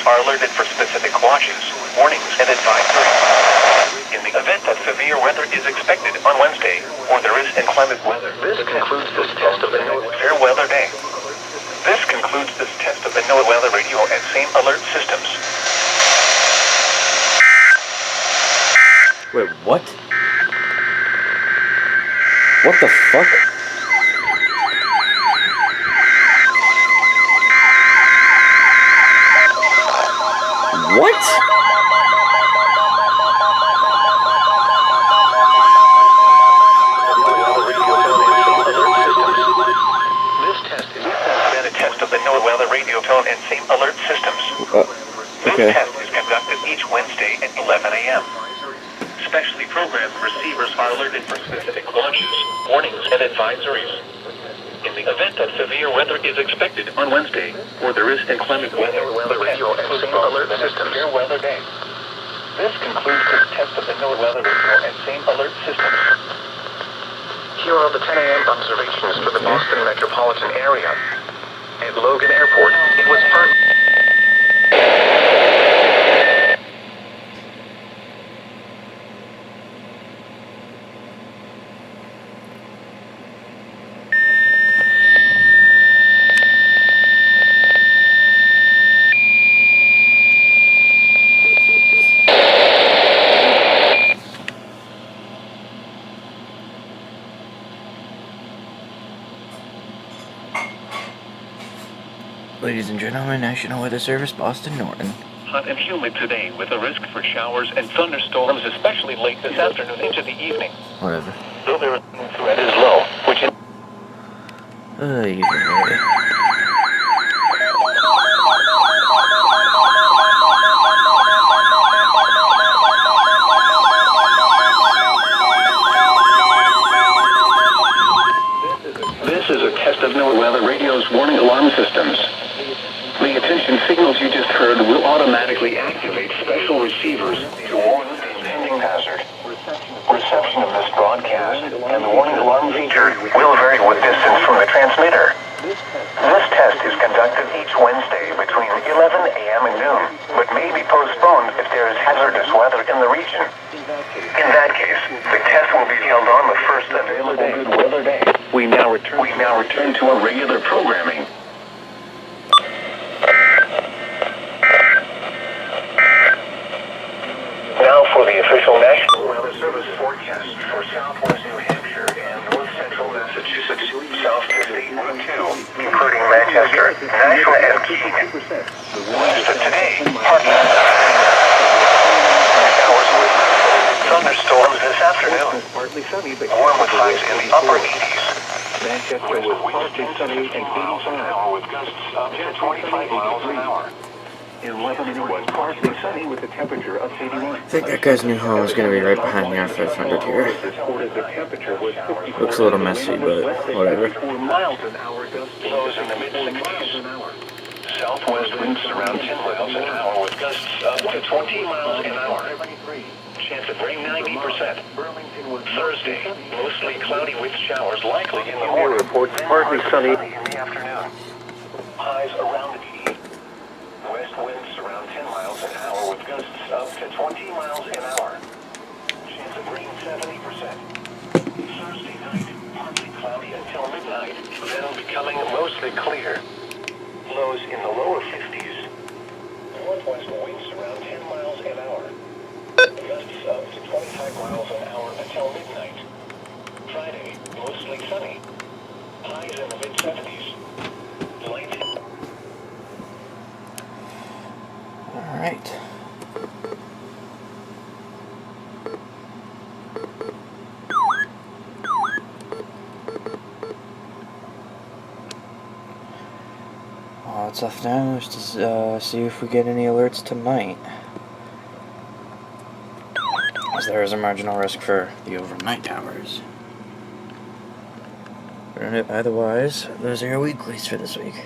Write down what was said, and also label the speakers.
Speaker 1: are alerted for specific watches, warnings, and advisories. In the event that severe weather is expected on Wednesday, or there is inclement weather, this concludes this test of the NOAA Fair Weather Day. This concludes this test of the NOAA Weather Radio and same alert systems.
Speaker 2: Wait, what? What the fuck? What?
Speaker 1: This test has been a test of the NOAA Weather Radio tone and same alert systems.
Speaker 2: Okay.
Speaker 1: This test is conducted each Wednesday at 11 a.m. Specially programmed receivers are alerted for specific launches, warnings, and advisories. In the event that severe weather is expected on Wednesday, or there is inclement weather, the radio and same alert systems. Fair Weather Day. This concludes this test of the NOAA Weather Radio and same alert systems. Here are the 10 a.m. observations for the Boston metropolitan area. At Logan Airport, it was partly...
Speaker 2: Ladies and gentlemen, National Weather Service, Boston, Norton.
Speaker 1: Hot and humid today with a risk for showers and thunderstorms, especially late this afternoon into the evening.
Speaker 2: Whatever.
Speaker 1: Though their threat is low, which is...
Speaker 2: You can hear it.
Speaker 1: This is a test of NOAA Weather Radio's warning alarm systems. The attention signals you just heard will automatically activate special receivers to warn of the impending hazard. Reception of this broadcast and the warning alarm feature will vary with distance from the transmitter. This test is conducted each Wednesday between 11 a.m. and noon, but may be postponed if there is hazardous weather in the region. In that case, the test will be held on the first available good weather day. We now return to our regular programming. Now for the official National Weather Service forecast for southwest New Hampshire and north central Massachusetts, south to State Route 2, including Manchester, Nashua, and Keene. West of today, partly showers with thunderstorms this afternoon. Warm with highs in the upper 80s. Manchester was partly sunny and 80 miles an hour with gusts up to 25 miles an hour. In Lebanon, it was partly sunny with a temperature of 81.
Speaker 2: I think that guy's new home is going to be right behind the R500 here. Looks a little messy, but whatever.
Speaker 1: Miles an hour gusts blows in the mid-60s. Southwest winds around 10 miles an hour with gusts up to 20 miles an hour. Chance of rain 90%. Thursday, mostly cloudy with showers likely in the morning.
Speaker 3: Reports partly sunny
Speaker 1: in the afternoon. Highs around the key. West winds around 10 miles an hour with gusts up to 20 miles an hour. Chance of rain 70%. Thursday night, partly cloudy until midnight, then becoming mostly clear. Lows in the lower 50s. Northwest winds around 10 miles an hour. Gusts up to 25 miles an hour until midnight. Friday, mostly sunny. Highs in the mid-70s. Light.
Speaker 2: Alright. All that's left now is to see if we get any alerts tonight. As there is a marginal risk for the overnight hours. But otherwise, those are your weeklies for this week.